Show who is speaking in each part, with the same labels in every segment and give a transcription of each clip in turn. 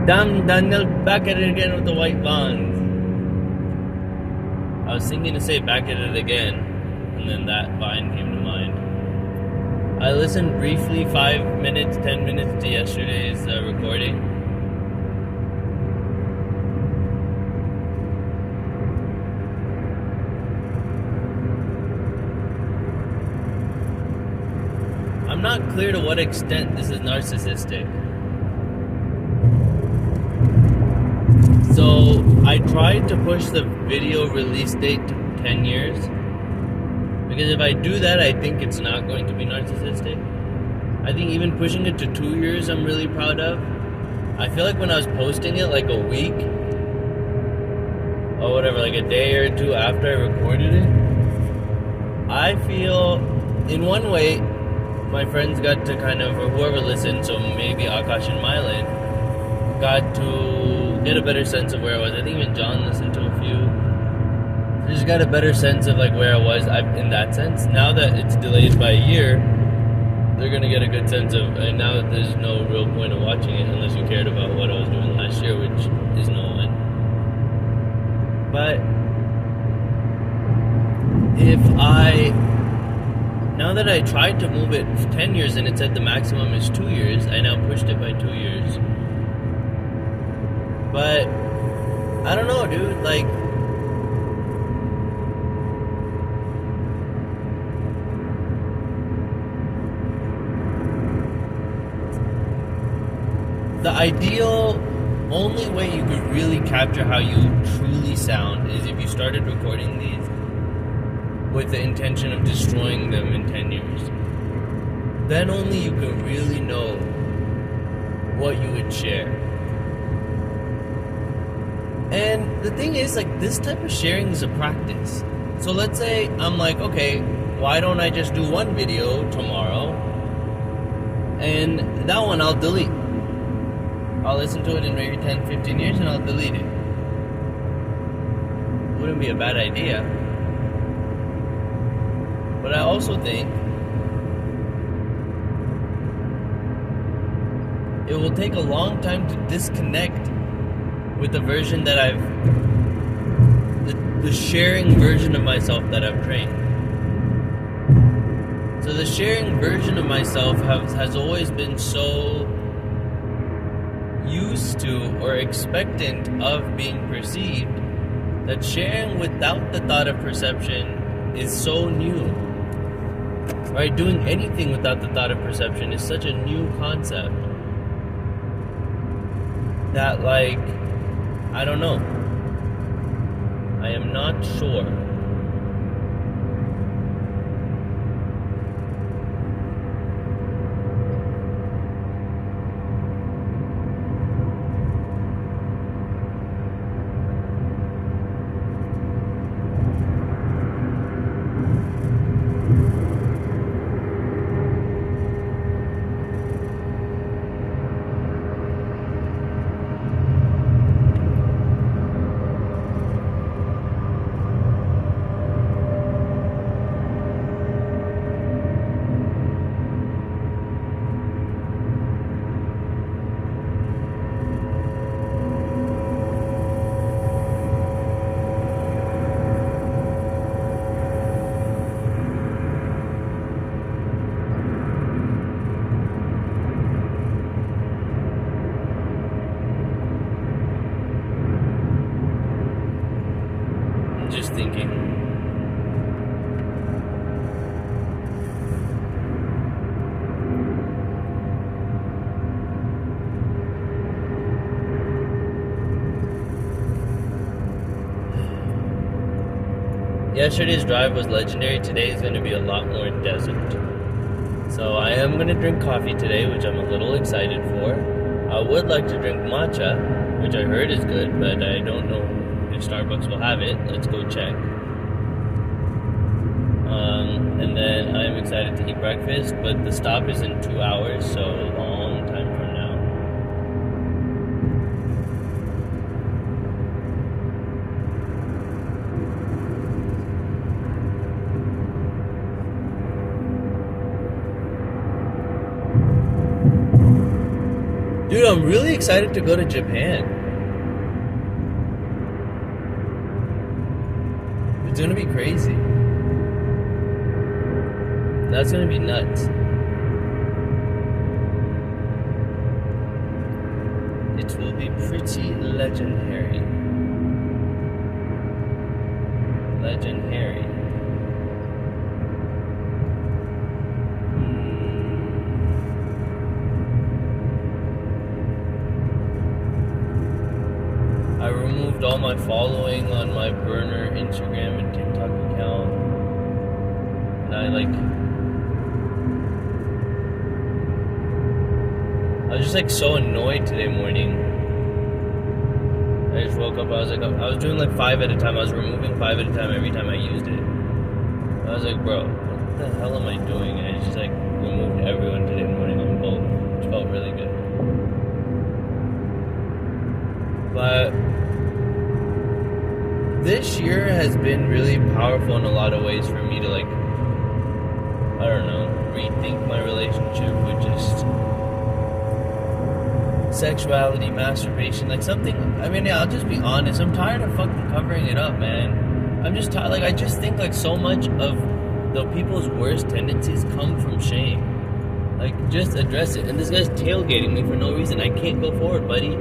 Speaker 1: Damn, Daniel, back at it again with the white vans. I was thinking to say back at it again, and then that vine came to mind. I listened briefly, 5 minutes, 10 minutes to yesterday's recording. I'm not clear to what extent this is narcissistic. So I tried to push the video release date to 10 years. Because if I do that, I think it's not going to be narcissistic. I think even pushing it to 2 years, I'm really proud of. I feel like when I was posting it like a week, or whatever, like a day or two after I recorded it, I feel, in one way, my friends got to kind of, or whoever listened, so maybe Akash and Mylan, got to get a better sense of where I was. I think even John listened to a few. I just got a better sense of like where I was in that sense. Now that it's delayed by a year, they're going to get a good sense of, and now that there's no real point of watching it unless you cared about what I was doing last year, which is no one. But now that I tried to move it 10 years and it said the maximum is 2 years, I now pushed it by 2 years. But I don't know, dude, like, the ideal only way you could really capture how you truly sound is if you started recording these with the intention of destroying them in 10 years. Then only you can really know what you would share. And the thing is, like, this type of sharing is a practice. So let's say I'm like, okay, why don't I just do one video tomorrow and that one I'll delete. I'll listen to it in maybe 10, 15 years and I'll delete it. Wouldn't be a bad idea. But I also think it will take a long time to disconnect with the version that the sharing version of myself that I've trained. So the sharing version of myself has always been so used to or expectant of being perceived that sharing without the thought of perception is so new. Right? Doing anything without the thought of perception is such a new concept that, like, I don't know. I am not sure. Just thinking. Yesterday's drive was legendary. Today is going to be a lot more desert. So I am going to drink coffee today, which I'm a little excited for. I would like to drink matcha, which I heard is good, but I don't know if Starbucks will have it. Let's go check. And then I'm excited to eat breakfast, but the stop is in 2 hours, so a long time from now. Dude, I'm really excited to go to Japan. It's gonna be crazy. That's gonna be nuts. It will be pretty legendary. Legendary. I removed all my following on my burner Instagram and TikTok account. And I was just like so annoyed today morning. I just woke up, I was doing like 5 at a time. I was removing 5 at a time every time I used it. I was like, bro, what the hell am I doing? And I just like removed everyone today morning on both, which felt really good. But this year has been really powerful in a lot of ways for me to like, I don't know, rethink my relationship with just sexuality, masturbation, like something. I mean, yeah, I'll just be honest. I'm tired of fucking covering it up, man. I'm just tired. Like, I just think like so much of the people's worst tendencies come from shame. Like, just address it. And this guy's tailgating me for no reason. I can't go forward, buddy.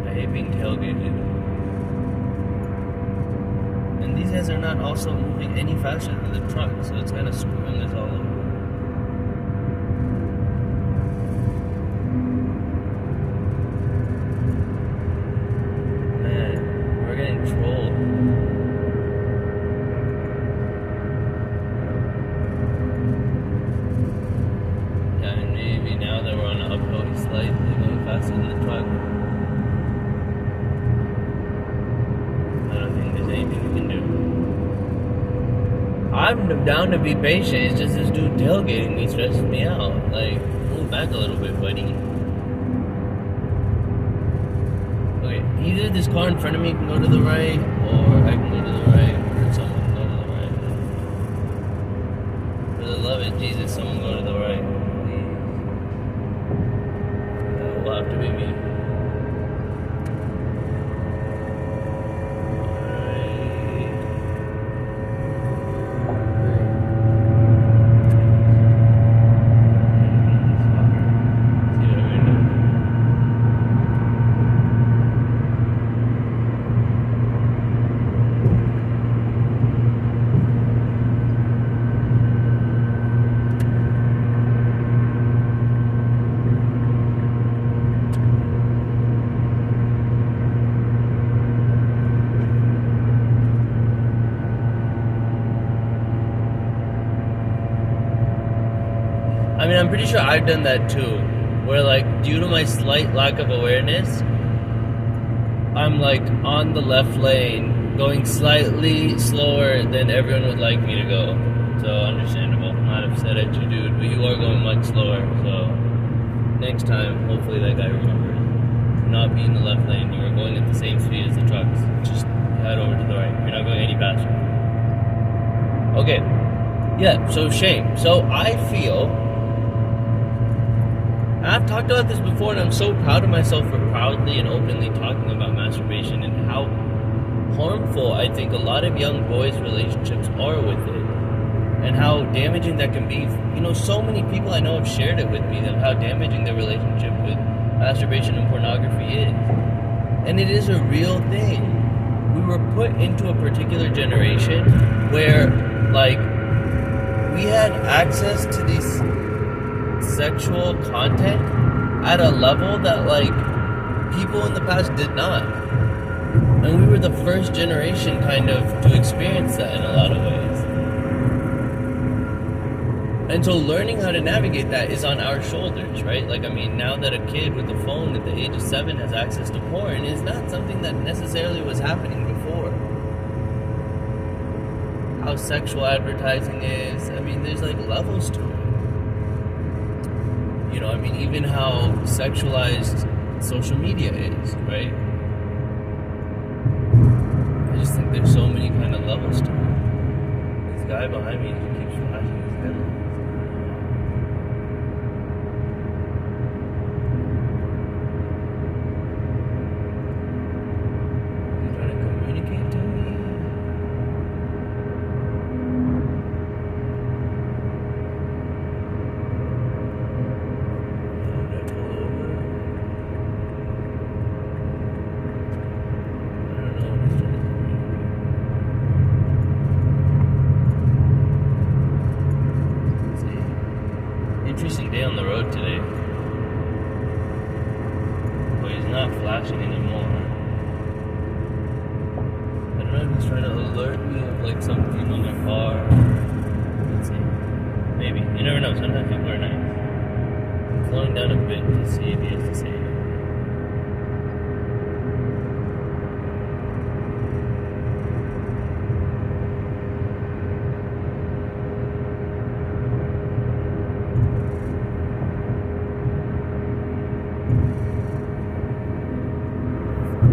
Speaker 1: I hate being tailgated. And these guys are not also moving any faster than the truck, so it's kind of screwing us all over. I'm down to be patient. It's just this dude tailgating me stresses me out. Like, move back a little bit, buddy. Okay, either this car in front of me can go to the right, or I can go to the right, or someone can go to the right. For the love of Jesus, someone go to the right, please. That will have to be me. I mean, I'm pretty sure I've done that too, where like, due to my slight lack of awareness, I'm like on the left lane, going slightly slower than everyone would like me to go. So understandable. I'm not upset at you, dude, but you are going much slower. So next time, hopefully that guy remembers. Do not be in the left lane. You are going at the same speed as the trucks. Just head over to the right. You're not going any faster. Okay. Yeah, so shame. So I feel, I've talked about this before, and I'm so proud of myself for proudly and openly talking about masturbation and how harmful I think a lot of young boys' relationships are with it, and how damaging that can be. You know, so many people I know have shared it with me, of how damaging their relationship with masturbation and pornography is. And it is a real thing. We were put into a particular generation where, like, we had access to these sexual content at a level that like people in the past did not, and we were the first generation kind of to experience that in a lot of ways. And so learning how to navigate that is on our shoulders, right? Like, I mean, now that a kid with a phone at the age of 7 has access to porn is not something that necessarily was happening before. How sexual advertising is, I mean, there's like levels to it. You know, I mean, even how sexualized social media is, right? I just think there's so many kind of levels to it. This guy behind me keeps flashing his headlights. not flashing anymore. I don't know if he's trying to alert me of like something on their car. Let's see. Maybe. You never know. Sometimes people are nice. I'm slowing down a bit to see if he has to say anything.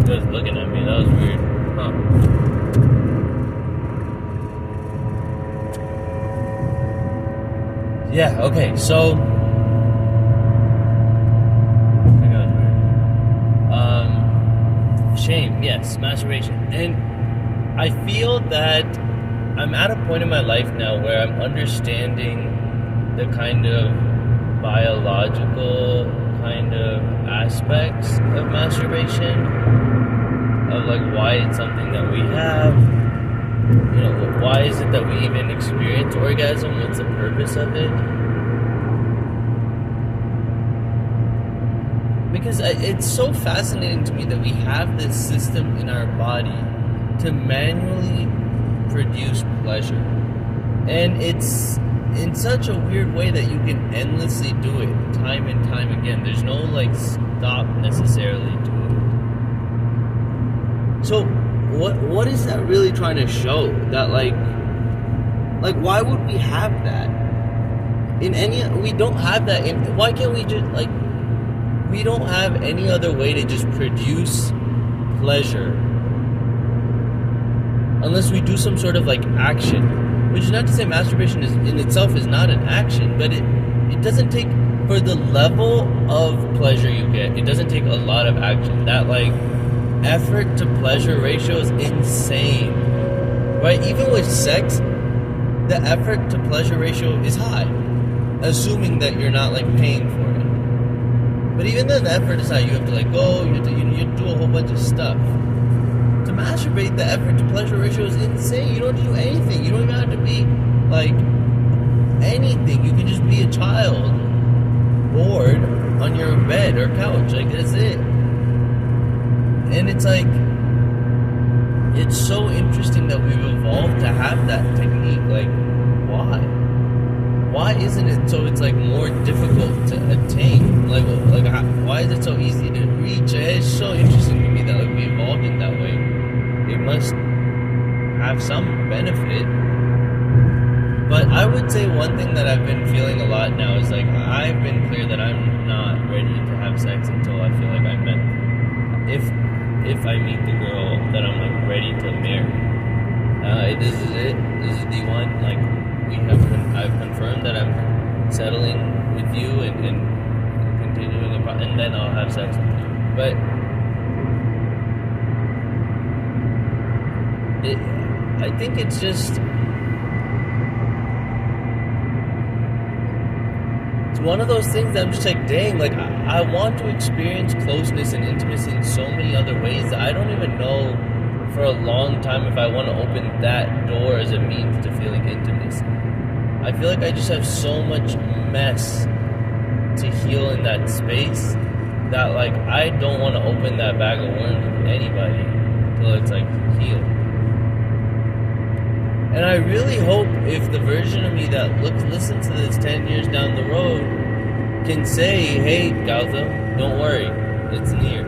Speaker 1: He was looking at me. That was weird. Huh. Yeah, okay, so shame, yes, masturbation. And I feel that I'm at a point in my life now where I'm understanding the kind of biological kind of aspects of masturbation, of like why it's something that we have, you know, why is it that we even experience orgasm, what's the purpose of it. Because it's so fascinating to me that we have this system in our body to manually produce pleasure. And it's in such a weird way that you can endlessly do it time and time again. There's no like stop necessarily to it. So what is that really trying to show? That like why would we have that? We don't have that why can't we just like, we don't have any other way to just produce pleasure unless we do some sort of like action. Which is not to say masturbation in itself is not an action, but it doesn't take, for the level of pleasure you get, it doesn't take a lot of action. That like effort to pleasure ratio is insane, right? Even with sex, the effort to pleasure ratio is high, assuming that you're not like paying for it. But even then, the effort is high. You have to like go, you have to do a whole bunch of stuff. To masturbate, the effort to pleasure ratio is insane. You don't have to do anything. You don't even have to be like anything. You can just be a child, bored on your bed or couch. Like, that's it. And it's like, it's so interesting that we've evolved to have that technique. Like, why? Why isn't it so it's like more difficult to attain? Like why is it so easy to reach? It's so interesting to me that like we evolved in that way. It must have some benefit. But I would say one thing that I've been feeling a lot now is like I've been clear that I'm not ready to have sex until I feel like I'm meant. If I meet the girl that I'm like ready to marry, this is it. This is the one. Like I've confirmed that I'm settling with you and continuing, and then I'll have sex with you. But I think it's just, it's one of those things that I'm just like, dang, like I want to experience closeness and intimacy in so many other ways that I don't even know for a long time if I want to open that door as a means to feeling intimacy. I feel like I just have so much mess to heal in that space that like I don't want to open that bag of worms with anybody till it's like healed. And I really hope if the version of me that listens to this 10 years down the road can say, hey Gautam, don't worry, it's near.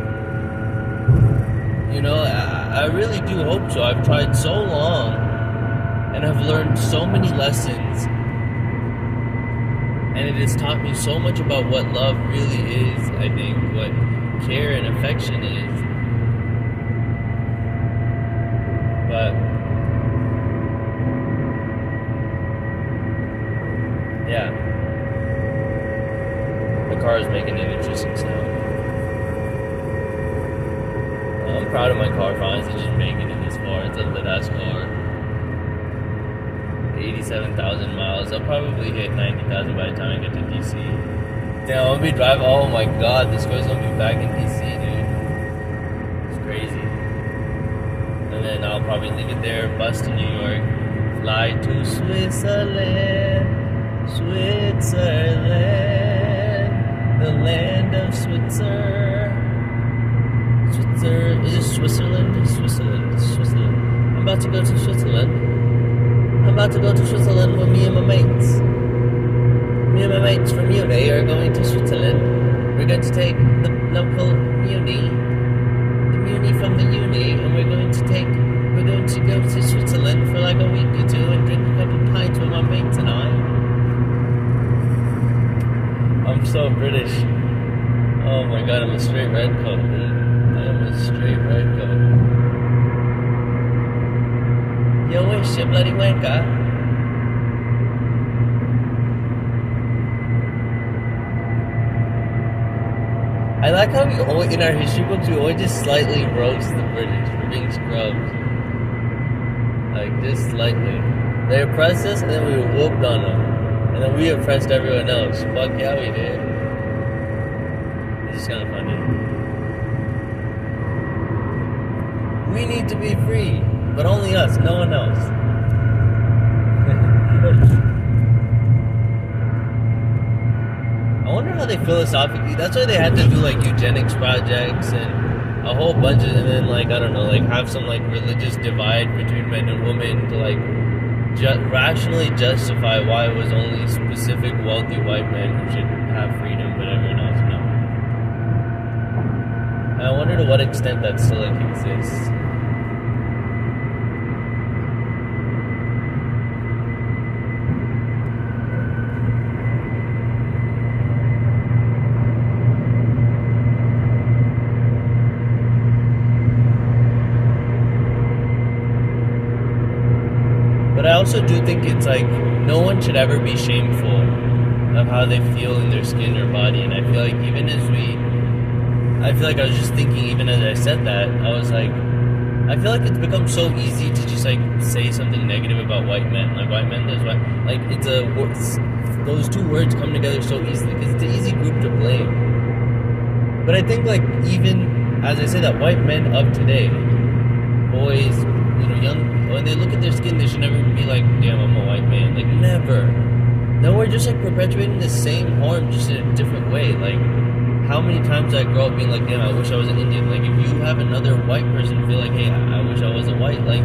Speaker 1: You know, I really do hope so. I've tried so long and I've learned so many lessons, and it has taught me so much about what love really is, I think, what care and affection is. But yeah, the car is making an interesting sound. I'm proud of my car for honestly just making it this far. It's a lit-ass car. 87,000 miles. I'll probably hit 90,000 by the time I get to DC. Damn, I'm gonna be driving. Oh my god, this car's gonna be back in DC, dude. It's crazy. And then I'll probably leave it there, bus to New York, fly to Switzerland, the land of Switzer. Switzerland. Is it Switzerland? Switzerland. I'm about to go to Switzerland. I'm about to go to Switzerland with me and my mates. Me and my mates from uni are going to Switzerland. We're going to take the local uni, the muni from the uni, and we're going to go to Switzerland for like a week or two and drink a couple pints with my mates and I. I'm so British. Oh my god, I'm a straight redcoat, dude. I am a straight redcoat. Yo, wish you bloody wanker. I like how we always, in our history books, we always just slightly roast the British for being scrubs. Like, just slightly. They oppressed us, and then we whooped on them. And then we oppressed everyone else. Fuck yeah, we did. It's just kind of funny. We need to be free, but only us, no one else. I wonder how they philosophically. That's why they had to do like eugenics projects and a whole bunch of, and then like I don't know, like have some like religious divide between men and women to like rationally justify why it was only specific wealthy white men who should have freedom, but everyone else no. I wonder to what extent that still like exists. But I also do think it's like no one should ever be shameful of how they feel in their skin or body. And I feel like even as I feel like I was just thinking, even as I said that, I was like, I feel like it's become so easy to just like say something negative about white men. Like white men, like those two words come together so easily because it's an easy group to blame. But I think like even as I say that, white men of today, boys, young. When they look at their skin, they should never be like, damn, I'm a white man. Like, never. No, we're just like perpetuating the same harm just in a different way. Like, how many times I grow up being like, damn, I wish I was an Indian. Like, if you have another white person feel like, hey, I wish I wasn't white. Like,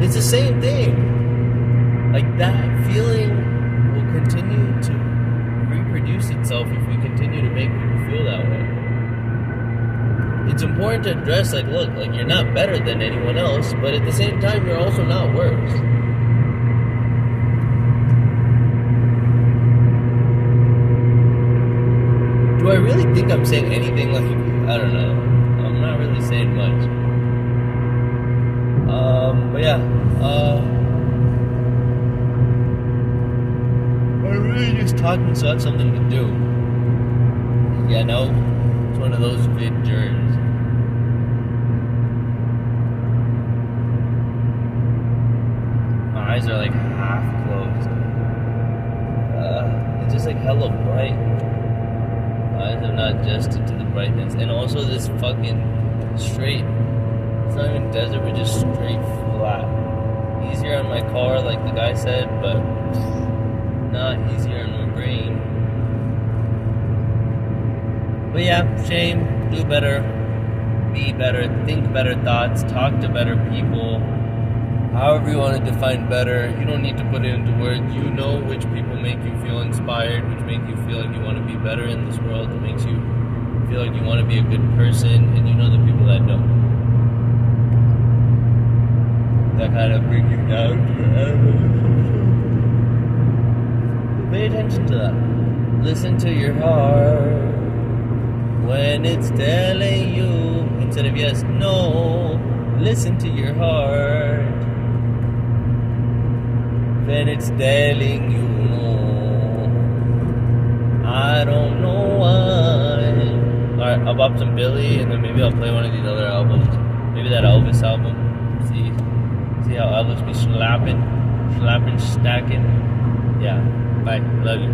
Speaker 1: it's the same thing. Like, that feeling will continue to reproduce itself if we continue to make people feel that way. It's important to address, like, look, like, you're not better than anyone else, but at the same time, you're also not worse. Do I really think I'm saying anything? Like, I don't know. I'm not really saying much. But yeah, I'm really just talking so I have something to do. Yeah, no, it's one of those vid journeys. My eyes are like half closed. It's just like hella bright. My eyes have not adjusted to the brightness. And also this fucking straight, it's not even desert, but just straight flat. Easier on my car, like the guy said, but not easier on my brain. But yeah, shame, do better, be better, think better thoughts, talk to better people. However you want to define better, you don't need to put it into words. You know which people make you feel inspired, which make you feel like you want to be better in this world, that makes you feel like you want to be a good person, and you know the people that don't. That kind of brings you down to earth. Pay attention to that. Listen to your heart when it's telling you, instead of yes, no, listen to your heart when it's telling you no. I don't know why. Alright, I'll bop some Billy and then maybe I'll play one of these other albums. Maybe that Elvis album. See how Elvis be slapping, stacking. Yeah, bye, love you.